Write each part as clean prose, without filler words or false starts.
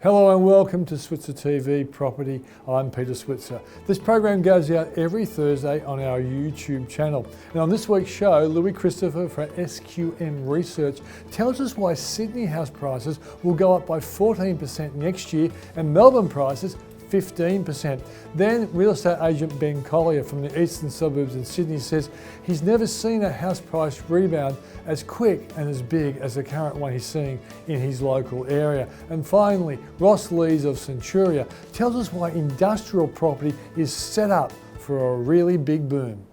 Hello and welcome to SwitzerTV Property. I'm Peter Switzer. This program goes out every Thursday on our YouTube channel. And on this week's show, Louis Christopher from SQM Research tells us why Sydney house prices will go up by 14% next year and Melbourne prices 15%. Then real estate agent Ben Collier from the eastern suburbs in Sydney says he's never seen a house price rebound as quick and as big as the current one he's seeing in his local area. And finally, Ross Lees of Centuria tells us why industrial property is set up for a really big boom.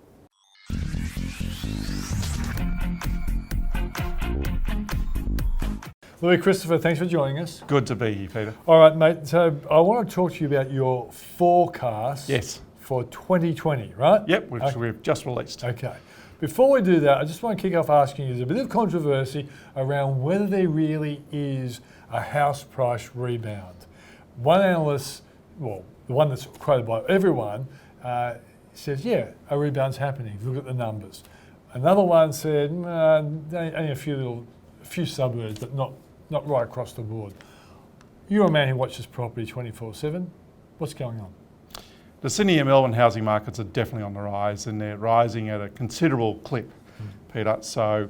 Louis Christopher, thanks for joining us. Good to be here, Peter. All right, mate. So I want to talk to you about your forecast for 2020, right? Yep, which we've just released. Okay. Before we do that, I just want to kick off asking you, there's a bit of controversy around whether there really is a house price rebound. One analyst, well, the one that's quoted by everyone, says, yeah, a rebound's happening. Look at the numbers. Another one said, only a few suburbs, but not right across the board. You're a man who watches property 24/7. What's going on? The Sydney and Melbourne housing markets are definitely on the rise, and they're rising at a considerable clip, Peter. So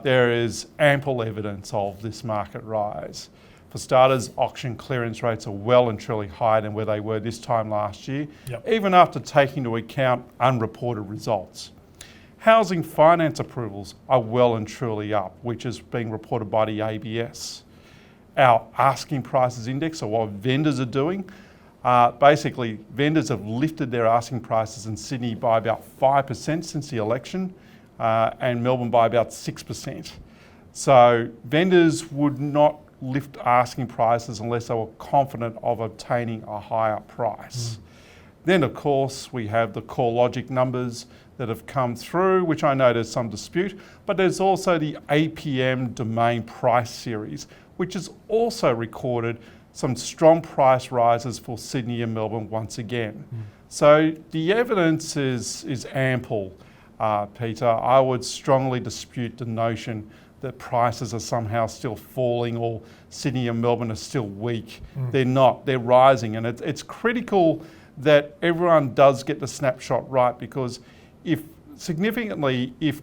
there is ample evidence of this market rise. For starters, auction clearance rates are well and truly higher than where they were this time last year, even after taking into account unreported results. Housing finance approvals are well and truly up, which is being reported by the ABS. Our asking prices index, or what vendors are doing, basically vendors have lifted their asking prices in Sydney by about 5% since the election, and Melbourne by about 6%. So vendors would not lift asking prices unless they were confident of obtaining a higher price. Then of course we have the CoreLogic numbers that have come through, which I know there's some dispute, but there's also the APM domain price series, which has also recorded some strong price rises for Sydney and Melbourne once again. So the evidence is ample, Peter. I would strongly dispute the notion that prices are somehow still falling or Sydney and Melbourne are still weak. They're not, they're rising, and it's critical that everyone does get the snapshot right, because if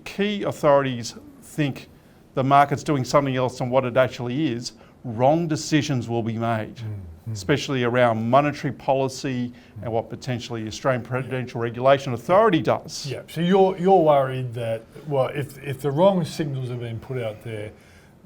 key authorities think the market's doing something else than what it actually is, wrong decisions will be made, especially around monetary policy and what potentially Australian Prudential Regulation Authority does. Yeah, so you're worried that, well, if the wrong signals have been put out there,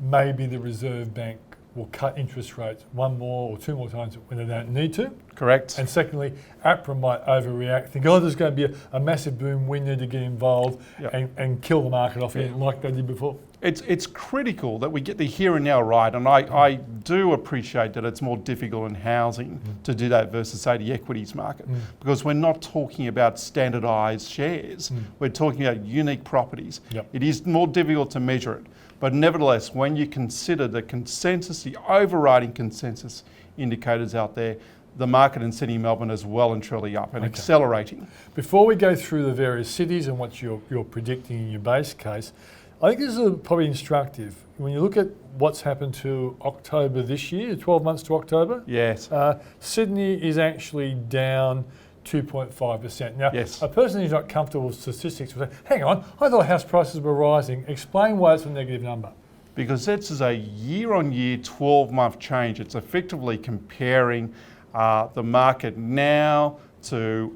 maybe the Reserve Bank will cut interest rates one more or two more times when they don't need to. Correct. And secondly, APRA might overreact, think, oh, there's going to be a massive boom, we need to get involved and kill the market off again like they did before. It's critical that we get the here and now right, and I do appreciate that it's more difficult in housing to do that versus, say, the equities market, because we're not talking about standardised shares, we're talking about unique properties. It is more difficult to measure it, but nevertheless, when you consider the consensus, the overriding consensus indicators out there, the market in Sydney and Melbourne is well and truly up and accelerating. Before we go through the various cities and what you're predicting in your base case, I think this is probably instructive. When you look at what's happened to October this year, 12 months to October. Yes. Sydney is actually down 2.5%. Now, a person who's not comfortable with statistics will say, hang on, I thought house prices were rising. Explain why it's a negative number. Because this is a year-on-year 12-month change. It's effectively comparing the market now to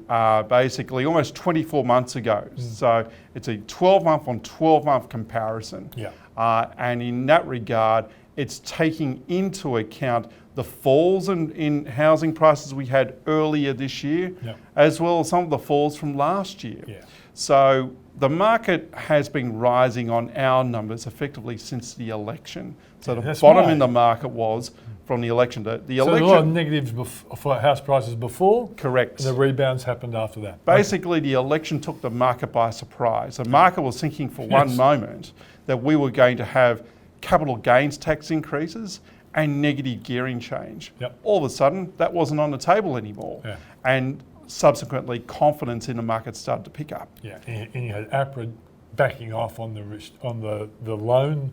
basically almost 24 months ago. So it's a 12-month on 12-month comparison. And in that regard, it's taking into account the falls in housing prices we had earlier this year, as well as some of the falls from last year. So the market has been rising on our numbers effectively since the election. So the bottom in the market was from the election. So there were a lot of negatives for house prices before. Correct. And the rebounds happened after that. Basically, the election took the market by surprise. The market was thinking for one moment that we were going to have capital gains tax increases and negative gearing change. All of a sudden, that wasn't on the table anymore. And subsequently, confidence in the market started to pick up. And you had APRA backing off on the loan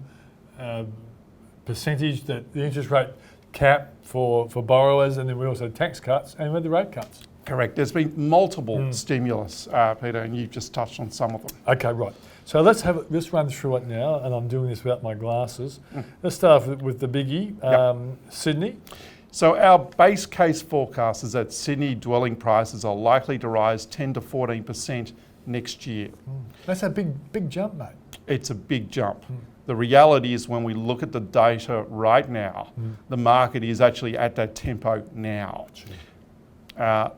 percentage, that the interest rate cap for borrowers, and then we also had tax cuts, and we had the rate cuts. Correct. There's been multiple stimulus, Peter, and you've just touched on some of them. Okay, right. So let's run through it now, and I'm doing this without my glasses. Let's start with the biggie, Sydney. So our base case forecast is that Sydney dwelling prices are likely to rise 10 to 14% next year. That's a big jump, mate. It's a big jump. The reality is when we look at the data right now, the market is actually at that tempo now.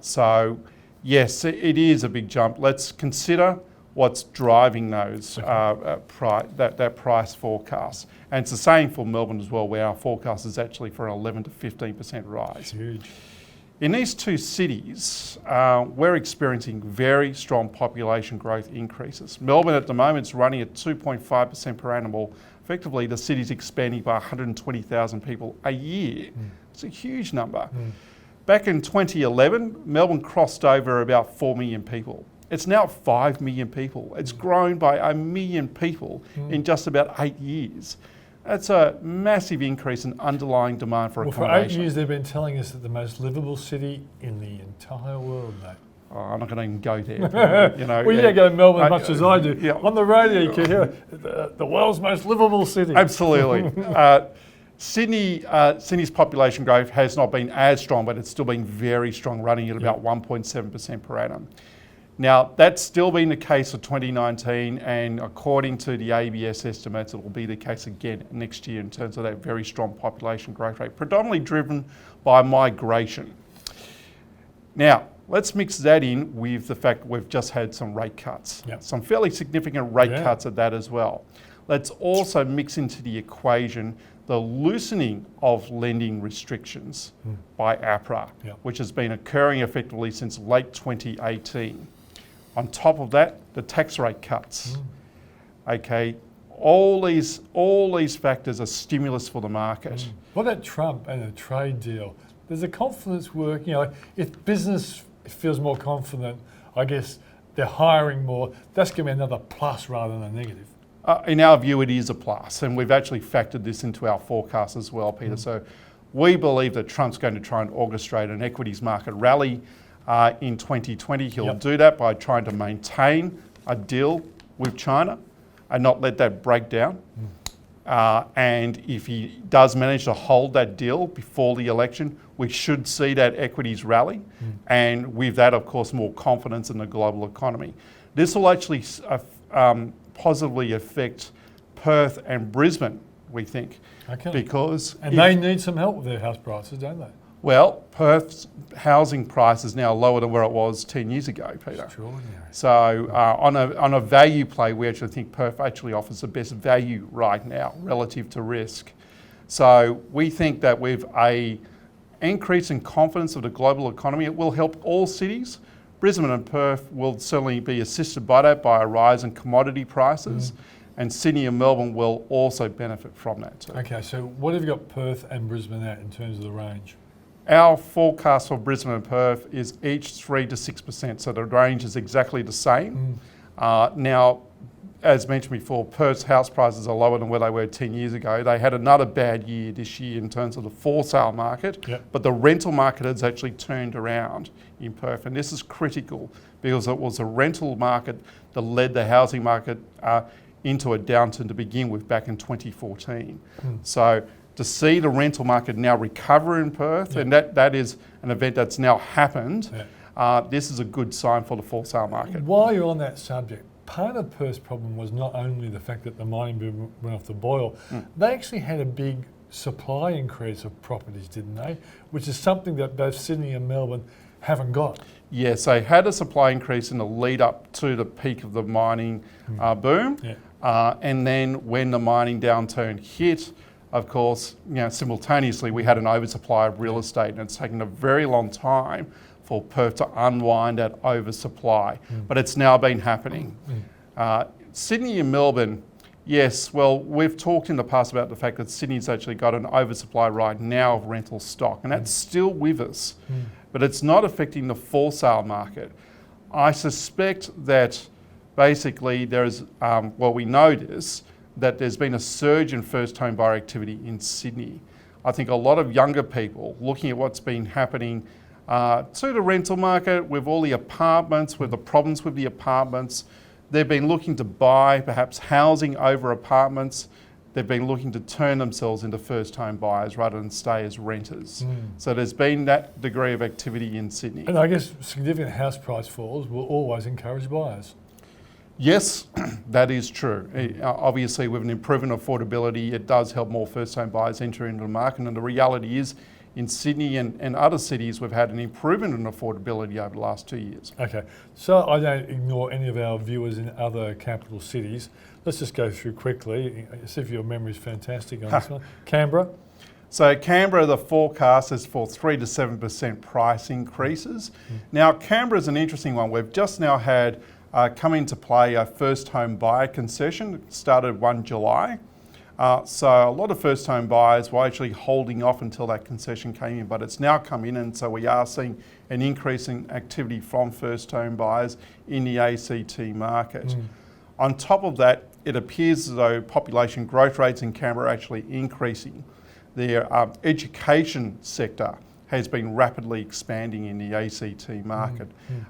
So yes, it is a big jump. Let's consider what's driving those that price forecast. And it's the same for Melbourne as well, where our forecast is actually for an 11 to 15% rise. Huge. In these two cities, we're experiencing very strong population growth increases. Melbourne at the moment is running at 2.5% per annum, or effectively the city's expanding by 120,000 people a year. It's a huge number. Back in 2011, Melbourne crossed over about 4 million people. It's now 5 million people. It's grown by 1 million people in just about 8 years. That's a massive increase in underlying demand for accommodation. For 8 years, they've been telling us that the most livable city in the entire world, mate. Oh, I'm not going to even go there. You know, well, you don't go to Melbourne as much as I do. Yeah. On the radio, you can hear the world's most livable city. Absolutely. Sydney's population growth has not been as strong, but it's still been very strong, running at about 1.7% per annum. Now, that's still been the case for 2019, and according to the ABS estimates, it will be the case again next year in terms of that very strong population growth rate, predominantly driven by migration. Now, let's mix that in with the fact that we've just had some rate cuts, some fairly significant rate cuts at that as well. Let's also mix into the equation the loosening of lending restrictions by APRA, which has been occurring effectively since late 2018. On top of that, the tax rate cuts. Okay, all these factors are stimulus for the market. What about Trump and the trade deal? There's a confidence work. You know, if business feels more confident, I guess they're hiring more. That's going to be another plus rather than a negative. In our view, it is a plus, and we've actually factored this into our forecast as well, Peter. So we believe that Trump's going to try and orchestrate an equities market rally in 2020. He'll do that by trying to maintain a deal with China and not let that break down. And if he does manage to hold that deal before the election, we should see that equities rally. And with that, of course, more confidence in the global economy. This will actually positively affect Perth and Brisbane, we think. Because they need some help with their house prices, don't they? Well, Perth's housing price is now lower than where it was 10 years ago, Peter. Extraordinary. So on a value play, we actually think Perth actually offers the best value right now relative to risk. So we think that with an increase in confidence of the global economy, it will help all cities. Brisbane and Perth will certainly be assisted by that, by a rise in commodity prices. And Sydney and Melbourne will also benefit from that too. Okay, so what have you got Perth and Brisbane at in terms of the range? Our forecast for Brisbane and Perth is each 3 to 6%, so the range is exactly the same. Now, as mentioned before, Perth's house prices are lower than where they were 10 years ago. They had another bad year this year in terms of the for sale market, but the rental market has actually turned around in Perth, and this is critical because it was a rental market that led the housing market into a downturn to begin with back in 2014. So to see the rental market now recover in Perth, and that is an event that's now happened, this is a good sign for the for sale market. While you're on that subject, part of Perth's problem was not only the fact that the mining boom went off the boil, they actually had a big supply increase of properties, didn't they? Which is something that both Sydney and Melbourne haven't got. Yes, they had a supply increase in the lead up to the peak of the mining boom. And then when the mining downturn hit, of course, simultaneously we had an oversupply of real estate, and it's taken a very long time for Perth to unwind that oversupply, but it's now been happening. Sydney and Melbourne, yes, well, we've talked in the past about the fact that Sydney's actually got an oversupply right now of rental stock, and that's still with us, but it's not affecting the for sale market. I suspect that basically there's, we notice that there's been a surge in first home buyer activity in Sydney. I think a lot of younger people looking at what's been happening to the rental market with all the apartments, with the problems with the apartments, they've been looking to buy perhaps housing over apartments. They've been looking to turn themselves into first home buyers rather than stay as renters. So there's been that degree of activity in Sydney. And I guess significant house price falls will always encourage buyers. Yes, that is true. Obviously, with an improvement in affordability, it does help more first home buyers enter into the market. And the reality is, in Sydney and other cities, we've had an improvement in affordability over the last 2 years. Okay, so I don't ignore any of our viewers in other capital cities. Let's just go through quickly, see if your memory is fantastic on this one. Canberra? So Canberra, the forecast is for 3 to 7% price increases. Now, Canberra is an interesting one. We've just now had come into play a first home buyer concession. It started 1 July. So a lot of first home buyers were actually holding off until that concession came in, but it's now come in, and so we are seeing an increase in activity from first home buyers in the ACT market. On top of that, it appears as though population growth rates in Canberra are actually increasing. Their education sector has been rapidly expanding in the ACT market.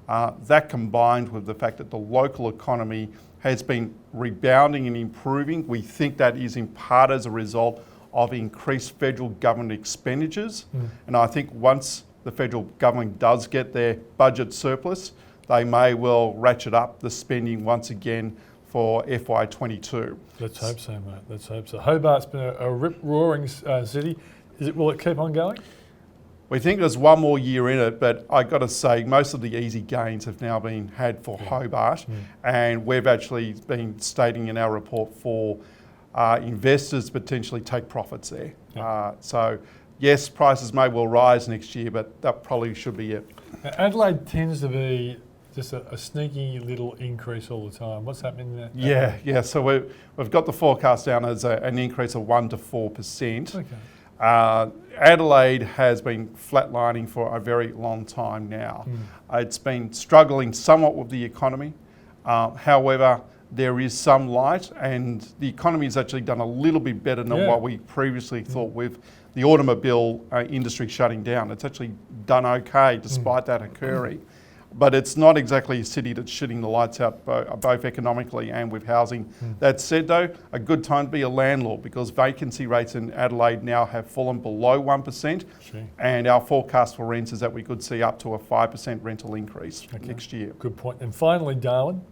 That combined with the fact that the local economy has been rebounding and improving, we think that is in part as a result of increased federal government expenditures. And I think once the federal government does get their budget surplus, they may well ratchet up the spending once again for FY22. Let's hope so, mate. Let's hope so. Hobart's been a rip-roaring city. Will it keep on going? We think there's one more year in it, but I got to say, most of the easy gains have now been had for Hobart, and we've actually been stating in our report for investors potentially take profits there. So, yes, prices may well rise next year, but that probably should be it. Now, Adelaide tends to be just a sneaky little increase all the time. What's happening there? Yeah. So we've got the forecast down as an increase of 1 to 4%. Okay. Adelaide has been flatlining for a very long time now. It's been struggling somewhat with the economy. However, there is some light, and the economy has actually done a little bit better than what we previously thought with the automobile industry shutting down. It's actually done okay despite that occurring. But it's not exactly a city that's shooting the lights out both economically and with housing. That said though, a good time to be a landlord because vacancy rates in Adelaide now have fallen below 1%, and our forecast for rents is that we could see up to a 5% rental increase next year. Good point. And finally, Darwin.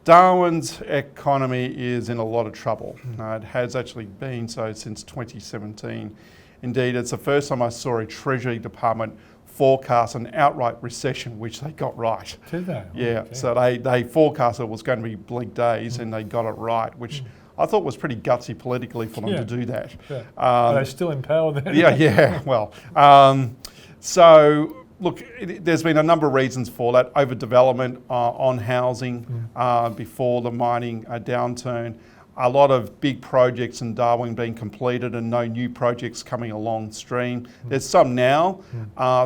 Darwin's economy is in a lot of trouble. It has actually been so since 2017. Indeed, it's the first time I saw a Treasury Department forecast an outright recession, which they got right. Did they? Yeah, okay. So they forecast it was going to be bleak days and they got it right, which I thought was pretty gutsy politically for them to do that. Are they still in power then? Yeah, well. So, look, there's been a number of reasons for that. Overdevelopment on housing before the mining downturn. A lot of big projects in Darwin being completed and no new projects coming along stream. There's some now.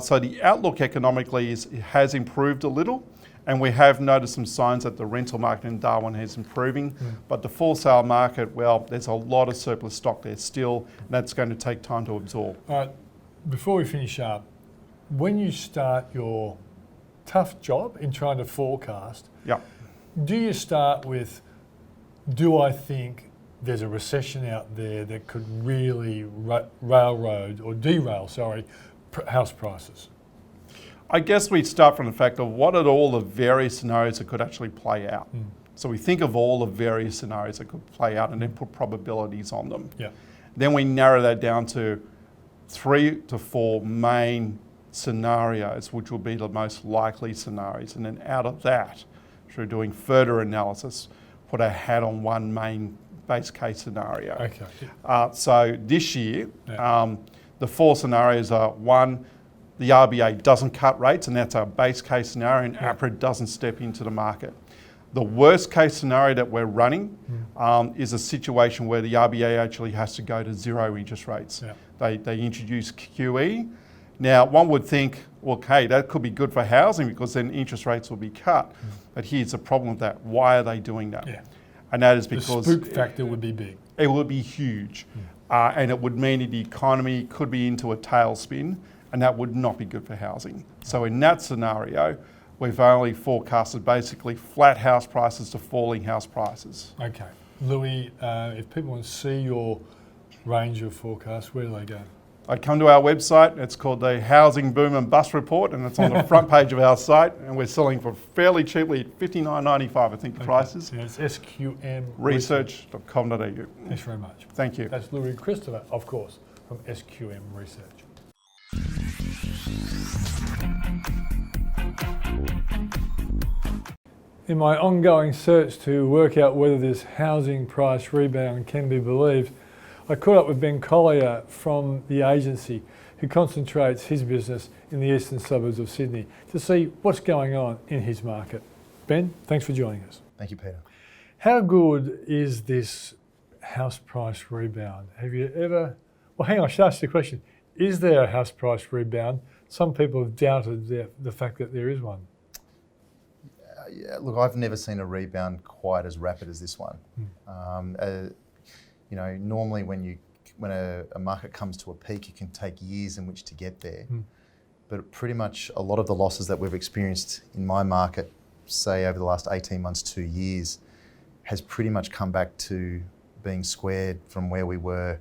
So the outlook economically has improved a little, and we have noticed some signs that the rental market in Darwin is improving. But the for sale market, well, there's a lot of surplus stock there still, and that's going to take time to absorb. All right, before we finish up, when you start your tough job in trying to forecast, do you start with, do I think there's a recession out there that could really derail house prices? I guess we'd start from the fact of what are all the various scenarios that could actually play out. So we think of all the various scenarios that could play out and then put probabilities on them. Then we narrow that down to 3 to 4 main scenarios, which will be the most likely scenarios. And then out of that, through doing further analysis, put a hat on one main base case scenario. Okay. So this year, the 4 scenarios are: 1, the RBA doesn't cut rates, and that's our base case scenario, and APRA doesn't step into the market. The worst case scenario that we're running is a situation where the RBA actually has to go to 0 interest rates. They introduce QE. Now, one would think, okay, that could be good for housing because then interest rates will be cut. But here's the problem with that. Why are they doing that? And that is because the spook factor would be big. It would be huge. and it would mean that the economy could be into a tailspin, and that would not be good for housing. So in that scenario, we've only forecasted basically flat house prices to falling house prices. Okay. Louis, if people want to see your range of forecasts, where do they go? I'd come to our website. It's called the Housing Boom and Bust Report, and it's on the front page of our site, and we're selling for fairly cheaply at $59.95, I think the price is. Yeah, it's SQM Research.com.au. Thanks very much. Thank you. That's Louis Christopher, of course, from SQM Research. In my ongoing search to work out whether this housing price rebound can be believed, I caught up with Ben Collier from the agency who concentrates his business in the eastern suburbs of Sydney to see what's going on in his market. Ben, thanks for joining us. Thank you, Peter. How good is this house price rebound? Have you ever, well, hang on, I should ask you a question. Is there a house price rebound? Some people have doubted the fact that there is one. Yeah, look, I've never seen a rebound quite as rapid as this one. You know, normally when a market comes to a peak, it can take years in which to get there. But pretty much a lot of the losses that we've experienced in my market, say over the last 18 months, 2 years, has pretty much come back to being squared from where we were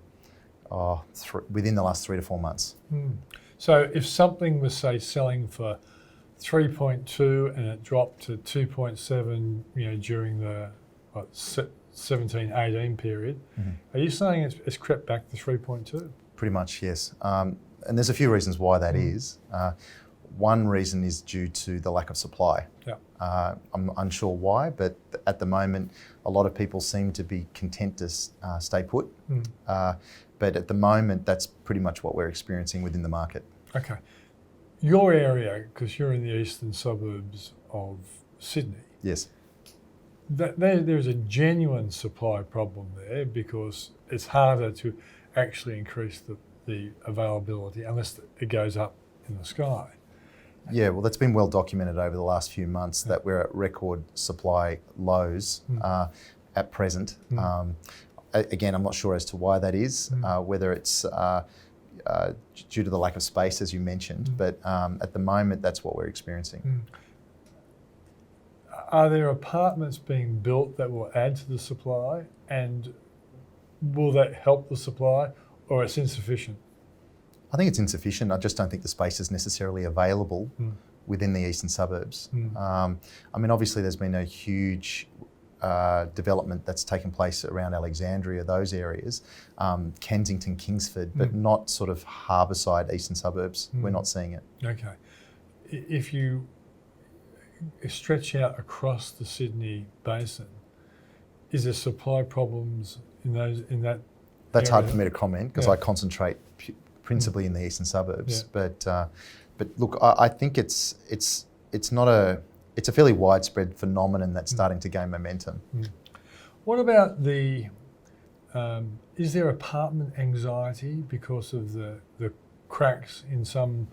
within the last 3 to 4 months. So if something was, say, selling for 3.2 and it dropped to 2.7, you know, during the 17-18 period, are you saying it's crept back to 3.2? Pretty much, yes. And there's a few reasons why that is. One reason is due to the lack of supply. Yeah. I'm unsure why, but at the moment, a lot of people seem to be content to stay put. But at the moment, that's pretty much what we're experiencing within the market. Okay. Your area, because you're in the eastern suburbs of Sydney. Yes. There's a genuine supply problem there because it's harder to actually increase the availability unless it goes up in the sky. Yeah, well, that's been well documented over the last few months that we're at record supply lows at present. Again, I'm not sure as to why that is, whether it's due to the lack of space, as you mentioned, but at the moment, that's what we're experiencing. Are there apartments being built that will add to the supply, and will that help the supply, or it's insufficient? I think it's insufficient. I just don't think the space is necessarily available within the eastern suburbs. I mean, obviously, there's been a huge development that's taken place around Alexandria, those areas, Kensington, Kingsford, but not sort of harbourside eastern suburbs. We're not seeing it. Okay. If you stretch out across the Sydney basin, is there supply problems in that? That's area? hard for me to comment because I concentrate principally in the eastern suburbs. But look, I think it's a fairly widespread phenomenon that's starting to gain momentum. What about is there apartment anxiety because of the cracks in some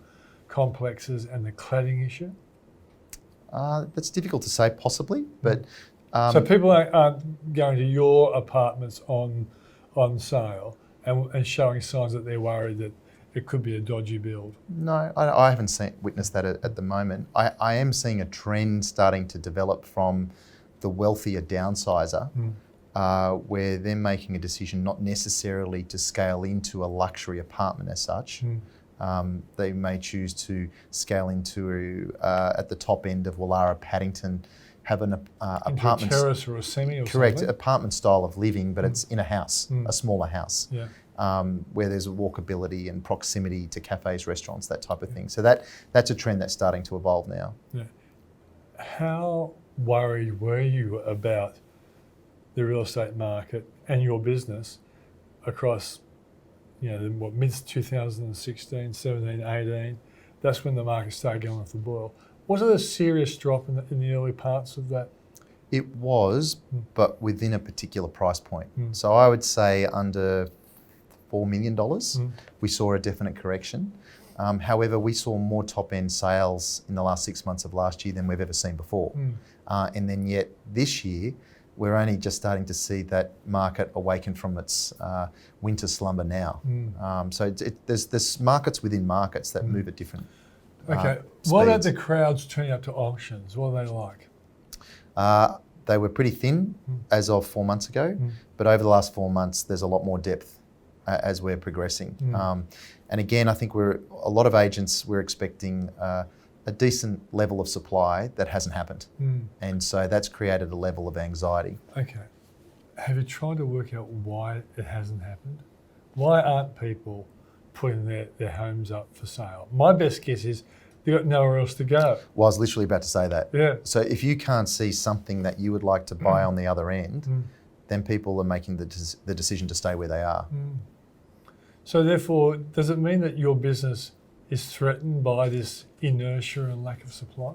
complexes and the cladding issue? That's difficult to say, possibly, but... so people aren't going to your apartments on sale and showing signs that they're worried that it could be a dodgy build? No, I haven't witnessed that at the moment. I am seeing a trend starting to develop from the wealthier downsizer, where they're making a decision not necessarily to scale into a luxury apartment as such. They may choose to scale into, at the top end of Wallara, Paddington, have an apartment... a terrace or a semi or correct, something? apartment style of living, but it's in a house, a smaller house. Yeah. Where there's a walkability and proximity to cafes, restaurants, that type of thing. So that's a trend that's starting to evolve now. Yeah. How worried were you about the real estate market and your business across, mid-2016, 17, 18? That's when the market started going off the boil. Was it a serious drop in the early parts of that? It was, but within a particular price point. So I would say under $4 million, we saw a definite correction. However, we saw more top-end sales in the last 6 months of last year than we've ever seen before. And then yet this year, we're only just starting to see that market awaken from its winter slumber now. So there's markets within markets that move at different Okay. speeds. What about the crowds turning up to auctions? What are they like? They were pretty thin as of 4 months ago, but over the last 4 months, there's a lot more depth as we're progressing. And again, I think a lot of agents, we're expecting a decent level of supply that hasn't happened. And so that's created a level of anxiety. Okay. Have you tried to work out why it hasn't happened? Why aren't people putting their homes up for sale? My best guess is they've got nowhere else to go. Well, I was literally about to say that. Yeah. So if you can't see something that you would like to buy on the other end, then people are making the decision to stay where they are. So therefore, does it mean that your business is threatened by this inertia and lack of supply?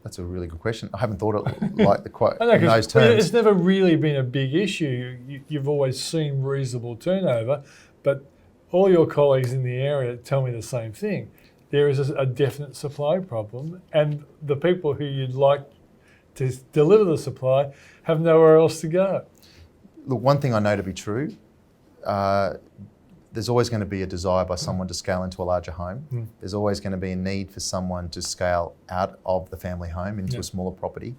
That's a really good question. I haven't thought it like quite I know, in those terms. it's never really been a big issue. You've always seen reasonable turnover, but all your colleagues in the area tell me the same thing. There is a definite supply problem, and the people who you'd like to deliver the supply have nowhere else to go. Look, one thing I know to be true, there's always going to be a desire by someone to scale into a larger home. There's always going to be a need for someone to scale out of the family home into a smaller property.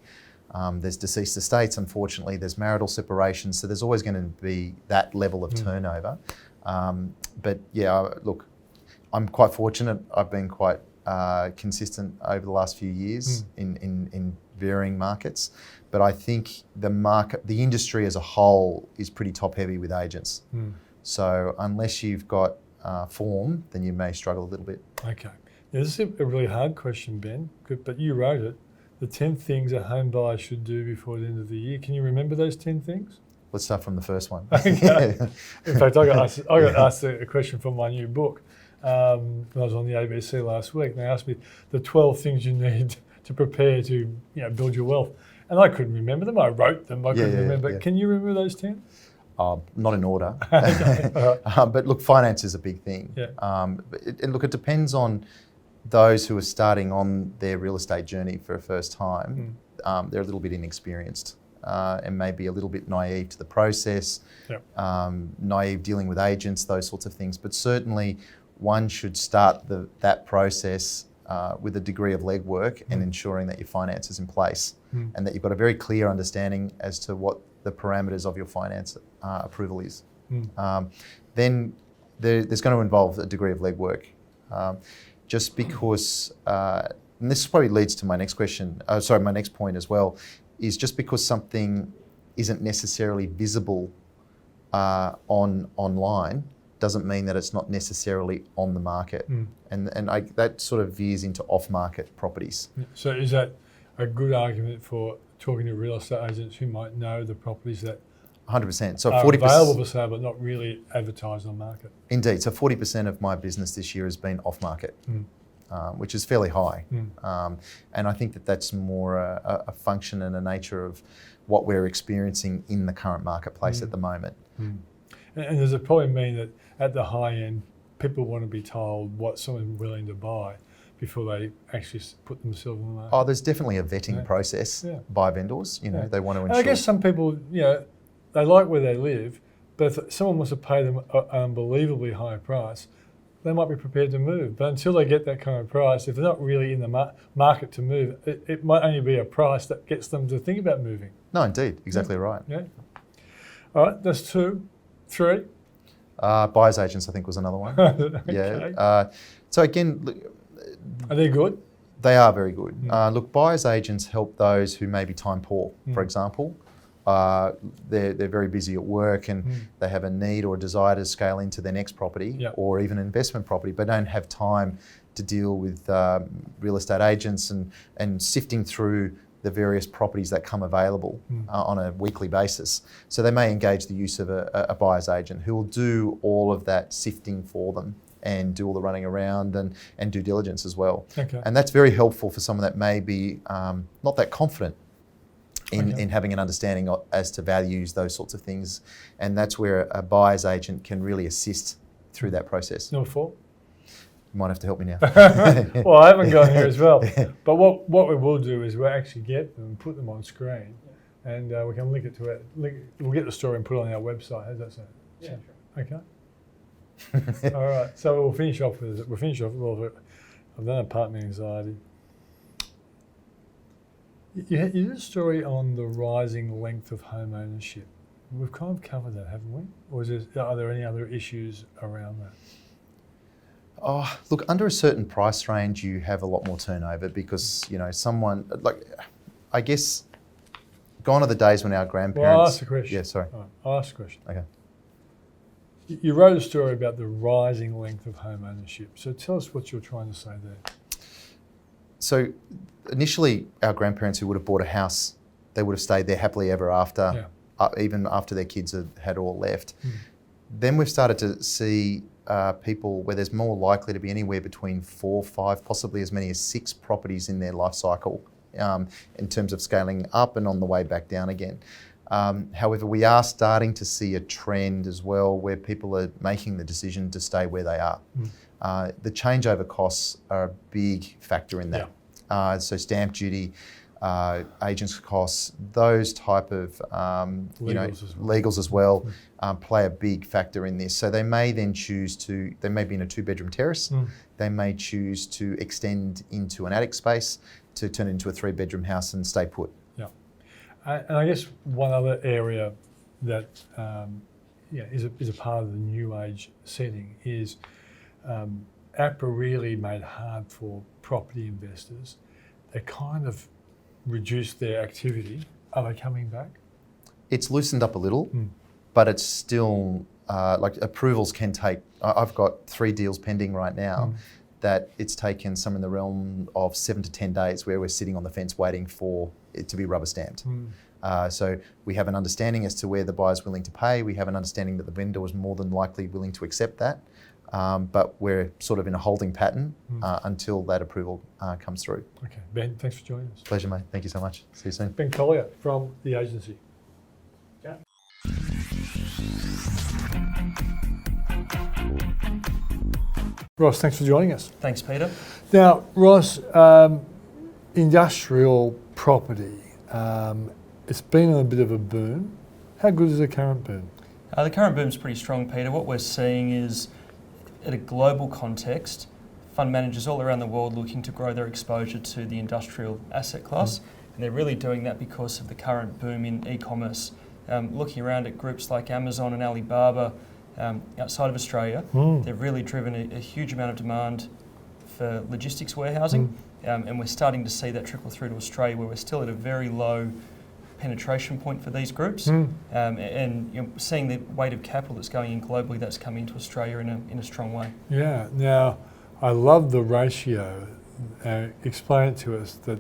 There's deceased estates, unfortunately. There's marital separation. So there's always going to be that level of turnover. But yeah, look, I'm quite fortunate. I've been quite consistent over the last few years in varying markets. But I think the industry as a whole is pretty top heavy with agents. So unless you've got form, then you may struggle a little bit. Okay. Now, this is a really hard question, Ben, but you wrote it. The 10 things a home buyer should do before the end of the year. Can you remember those 10 things? Let's start from the first one. Okay. In fact, I got asked a question for my new book when I was on the ABC last week. And they asked me the 12 things you need to prepare to build your wealth. And I couldn't remember them. I wrote them. I couldn't remember. Yeah. Can you remember those 10? Not in order. Okay. But look, finance is a big thing. Yeah. It depends on those who are starting on their real estate journey for a first time. They're a little bit inexperienced and maybe a little bit naive to the process, naive dealing with agents, those sorts of things. But certainly one should start that process with a degree of legwork and ensuring that your finance is in place and that you've got a very clear understanding as to what the parameters of your finance approval is. Then there's going to involve a degree of legwork. Just because, and this probably leads to my next question, my next point as well, is just because something isn't necessarily visible online doesn't mean that it's not necessarily on the market. And that sort of veers into off-market properties. So is that a good argument for talking to real estate agents who might know the properties that 100%. So are 40% available for sale but not really advertised on market? Indeed. So 40% of my business this year has been off-market, which is fairly high. And I think that that's more a function and a nature of what we're experiencing in the current marketplace at the moment. And does it probably mean that at the high end, people want to be told what someone's willing to buy before they actually put themselves on the market? Oh, there's definitely a vetting process by vendors. They want to ensure. And I guess some people, they like where they live, but if someone wants to pay them an unbelievably high price, they might be prepared to move. But until they get that kind of price, if they're not really in the market to move, it might only be a price that gets them to think about moving. No, indeed. Exactly right. Yeah. All right, that's 2. 3? Buyer's agents, I think, was another one. Okay. Yeah. So again, Are they good? They are very good. Look, buyer's agents help those who may be time poor, for example. They're very busy at work and they have a need or a desire to scale into their next property or even an investment property, but don't have time to deal with real estate agents and sifting through the various properties that come available on a weekly basis. So they may engage the use of a buyer's agent who will do all of that sifting for them and do all the running around and due diligence as well. Okay. And that's very helpful for someone that may be not that confident in having an understanding as to values, those sorts of things. And that's where a buyer's agent can really assist through that process. Number 4? You might have to help me now. Well, I haven't gone here as well. But what we will do is we'll actually get them and put them on screen and we can link it to it. We'll get the story and put it on our website. How's that sound? Yeah, Okay. All right. So we'll finish off with it. I've done apartment anxiety. You did a story on the rising length of home ownership. We've kind of covered that, haven't we? Or are there any other issues around that? Oh, look, under a certain price range, you have a lot more turnover because, someone, I guess, gone are the days when our grandparents... Well, I'll ask a question. Yeah, sorry. All right, I'll ask a question. Okay. You wrote a story about the rising length of home ownership. So tell us what you're trying to say there. So initially, our grandparents who would have bought a house, they would have stayed there happily ever after, even after their kids had all left. Then we've started to see people where there's more likely to be anywhere between 4, 5, possibly as many as 6 properties in their life cycle in terms of scaling up and on the way back down again. However, we are starting to see a trend as well where people are making the decision to stay where they are. The changeover costs are a big factor in that. So stamp duty, agents' costs, those type of legals as well play a big factor in this. So they may then they may be in a 2-bedroom terrace, they may choose to extend into an attic space to turn it into a 3-bedroom house and stay put. And I guess one other area that is a part of the new age setting is APRA really made it hard for property investors. They kind of reduced their activity. Are they coming back? It's loosened up a little, but it's still approvals can take. I've got 3 deals pending right now. That it's taken some in the realm of 7 to 10 days where we're sitting on the fence waiting for it to be rubber stamped. So we have an understanding as to where the buyer's willing to pay. We have an understanding that the vendor was more than likely willing to accept that. But we're sort of in a holding pattern until that approval comes through. Okay. Ben, thanks for joining us. Pleasure, mate. Thank you so much. See you soon. Ben Collier from the agency. Yeah. Ross, thanks for joining us. Thanks, Peter. Now, Ross, industrial property, it's been on a bit of a boom. How good is the current boom? The current boom's pretty strong, Peter. What we're seeing is, at a global context, fund managers all around the world looking to grow their exposure to the industrial asset class, and they're really doing that because of the current boom in e-commerce. Looking around at groups like Amazon and Alibaba, outside of Australia, they've really driven a huge amount of demand for logistics warehousing, and we're starting to see that trickle through to Australia, where we're still at a very low penetration point for these groups, and seeing the weight of capital that's going in globally, that's coming into Australia in a strong way. Yeah. Now, I love the ratio. Explain it to us that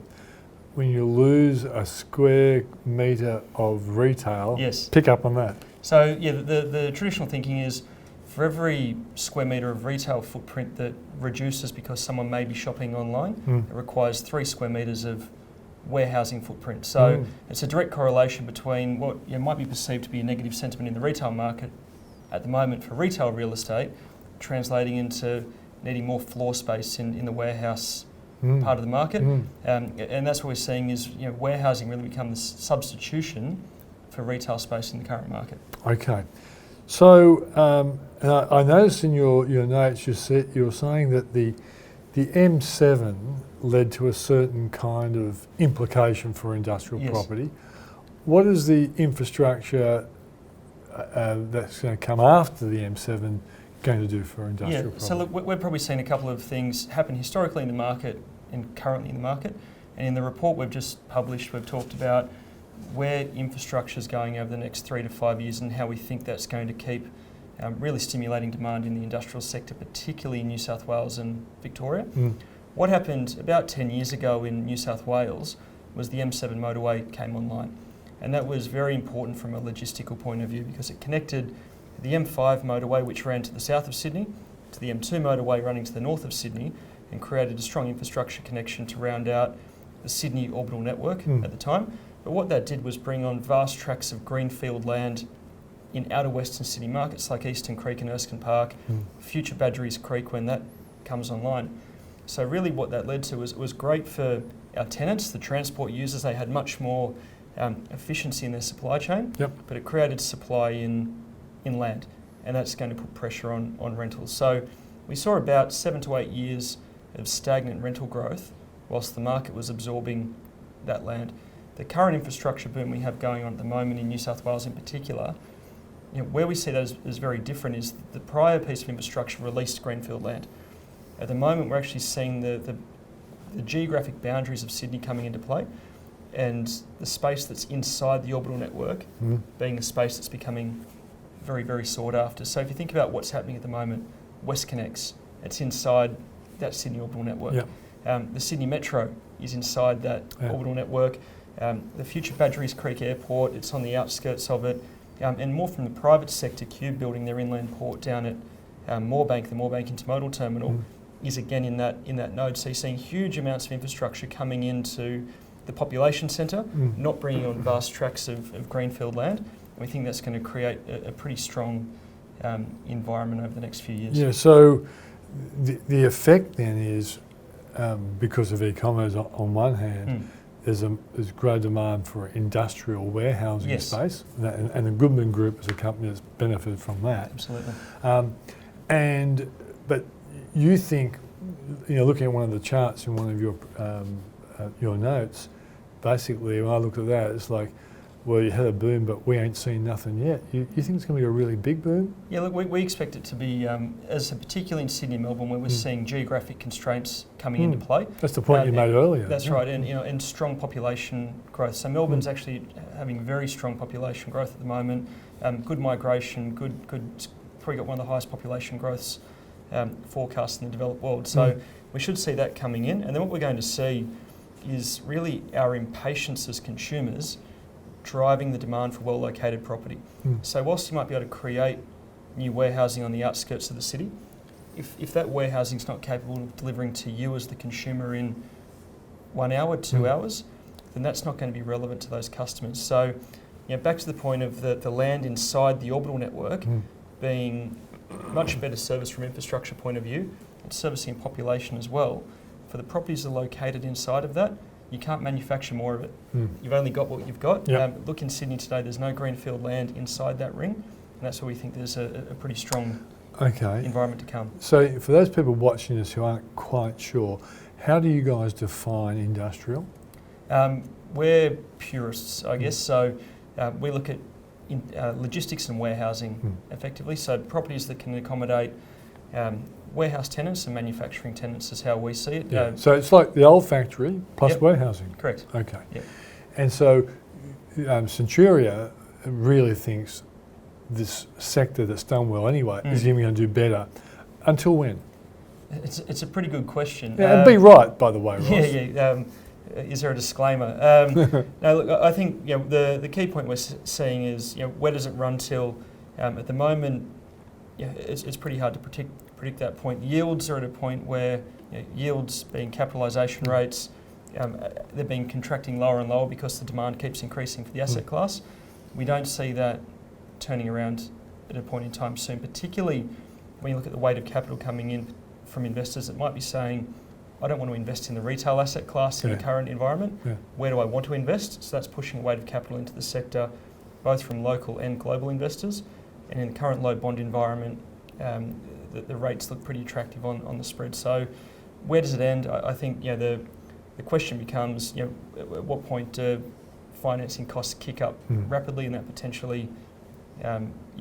when you lose a square metre of retail, pick up on that. So the traditional thinking is for every square metre of retail footprint that reduces because someone may be shopping online, it requires 3 square metres of warehousing footprint. So it's a direct correlation between what might be perceived to be a negative sentiment in the retail market at the moment for retail real estate, translating into needing more floor space in the warehouse part of the market. And that's what we're seeing is warehousing really become the substitution for retail space in the current market. Okay. So I noticed in your notes you're saying that the M7 led to a certain kind of implication for industrial property. What is the infrastructure that's going to come after the M7 going to do for industrial property? So look, we're probably seen a couple of things happen historically in the market and currently in the market. And in the report we've just published, we've talked about where infrastructure is going over the next 3 to 5 years and how we think that's going to keep really stimulating demand in the industrial sector, particularly in New South Wales and Victoria. What happened about 10 years ago in New South Wales was the M7 motorway came online. And that was very important from a logistical point of view because it connected the M5 motorway, which ran to the south of Sydney, to the M2 motorway running to the north of Sydney, and created a strong infrastructure connection to round out the Sydney orbital network at the time. But what that did was bring on vast tracts of greenfield land in outer Western Sydney markets like Eastern Creek and Erskine Park, future Badgerys Creek when that comes online. So really what that led to was great for our tenants, the transport users. They had much more efficiency in their supply chain, Yep. but it created supply in land, and that's going to put pressure on rentals. So we saw about 7 to 8 years of stagnant rental growth whilst the market was absorbing that land. The current infrastructure boom we have going on at the moment in New South Wales in particular, where we see that as very different is the prior piece of infrastructure released greenfield land. At the moment, we're actually seeing the geographic boundaries of Sydney coming into play, and the space that's inside the orbital network being the space that's becoming very, very sought after. So if you think about what's happening at the moment, WestConnex, it's inside that Sydney orbital network. Yep. The Sydney Metro is inside that orbital network. The future Badgerys Creek Airport, it's on the outskirts of it. And more from the private sector, Cube building their inland port down at Moorebank, the Moorebank Intermodal Terminal, is again in that node. So you're seeing huge amounts of infrastructure coming into the population centre, not bringing on vast tracts of greenfield land. And we think that's going to create a pretty strong environment over the next few years. Yeah, so the effect then is, because of e-commerce on one hand, there's great demand for industrial warehousing space, and the Goodman Group is a company that's benefited from that. Absolutely. But you think, looking at one of the charts in one of your notes, basically when I looked at that, it's like, well, you had a boom, but we ain't seen nothing yet. You think it's going to be a really big boom? Yeah, look, we expect it to be, particularly in Sydney and Melbourne, where we're seeing geographic constraints coming into play. That's the point you made earlier. That's right, and strong population growth. So Melbourne's actually having very strong population growth at the moment. Good migration, good. Probably got one of the highest population growths forecast in the developed world. So we should see that coming in, and then what we're going to see is really our impatience as consumers driving the demand for well-located property. So whilst you might be able to create new warehousing on the outskirts of the city, if that warehousing is not capable of delivering to you as the consumer in 1 hour, 2 hours, then that's not going to be relevant to those customers. So back to the point of the land inside the orbital network being much better service from infrastructure point of view, and servicing population as well. For the properties that are located inside of that, you can't manufacture more of it. You've only got what you've got. Yep. Look in Sydney today, there's no greenfield land inside that ring, and that's where we think there's a pretty strong environment to come. So for those people watching this who aren't quite sure, how do you guys define industrial? We're purists, I guess. So we look at logistics and warehousing effectively. So properties that can accommodate warehouse tenants and manufacturing tenants is how we see it. Yeah. So it's like the old factory plus warehousing. Correct. Okay. Yep. And so Centuria really thinks this sector that's done well anyway is even going to do better. Until when? It's a pretty good question. Yeah, and be right, by the way, Ross. Yeah. Is there a disclaimer? No, look, I think the key point we're seeing is where does it run till? At the moment, it's pretty hard to predict that point. Yields are at a point where yields being capitalisation rates, they've been contracting lower and lower because the demand keeps increasing for the asset class. We don't see that turning around at a point in time soon, particularly when you look at the weight of capital coming in from investors that might be saying, I don't want to invest in the retail asset class in the current environment. Where do I want to invest? So that's pushing weight of capital into the sector, both from local and global investors. And in the current low bond environment, the rates look pretty attractive on the spread. So where does it end? I think the question becomes, at what point do financing costs kick up rapidly, and that potentially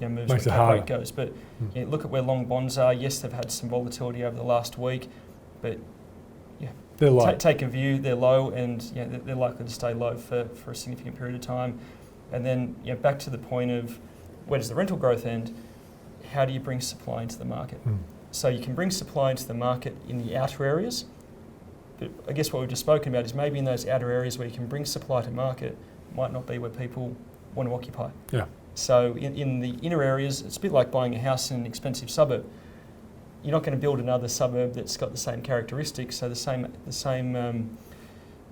moves where cap rate goes. But look at where long bonds are. Yes, they've had some volatility over the last week, but they're low. Take a view, they're low, and they're likely to stay low for a significant period of time. And then back to the point of where does the rental growth end? How do you bring supply into the market? So you can bring supply into the market in the outer areas, but I guess what we've just spoken about is maybe in those outer areas where you can bring supply to market might not be where people want to occupy. Yeah. So in the inner areas, it's a bit like buying a house in an expensive suburb. You're not going to build another suburb that's got the same characteristics, so the same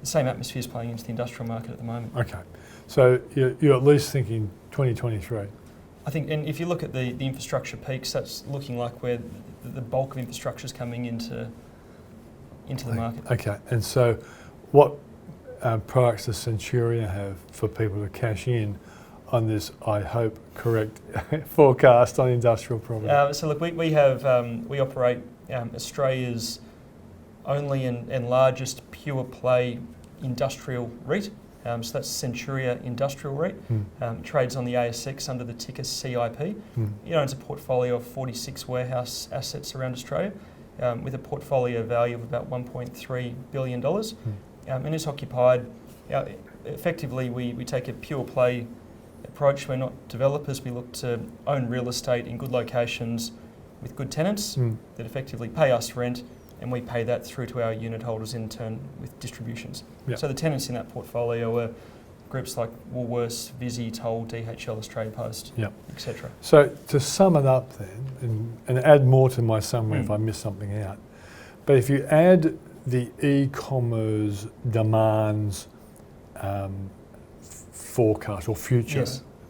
atmosphere is playing into the industrial market at the moment. Okay, so you're at least thinking 2023. I think, and if you look at the infrastructure peaks, that's looking like where the bulk of infrastructure is coming into the market. Okay, and so what products does Centuria have for people to cash in on this, I hope, correct forecast on industrial property? So look, we operate Australia's only and largest pure play industrial REIT. So that's Centuria Industrial REIT. Trades on the ASX under the ticker CIP. It owns a portfolio of 46 warehouse assets around Australia, with a portfolio value of about $1.3 billion. And it's occupied, effectively we take a pure play approach. We're not developers. We look to own real estate in good locations with good tenants that effectively pay us rent, and we pay that through to our unit holders in turn with distributions. Yep. So the tenants in that portfolio are groups like Woolworths, Visy, Toll, DHL, Australia Post, etc. So to sum it up then, and add more to my summary if I miss something out, but if you add the e-commerce demands forecast or future,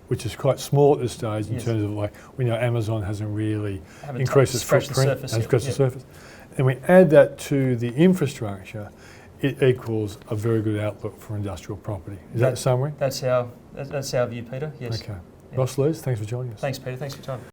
which is quite small at this stage in terms of, like, we know Amazon hasn't really increased its footprint, hasn't scratched the surface. And we add that to the infrastructure, it equals a very good outlook for industrial property. Is that a summary? That's our view, Peter. Yes. Okay. Ross Lees, thanks for joining us. Thanks, Peter. Thanks for your time.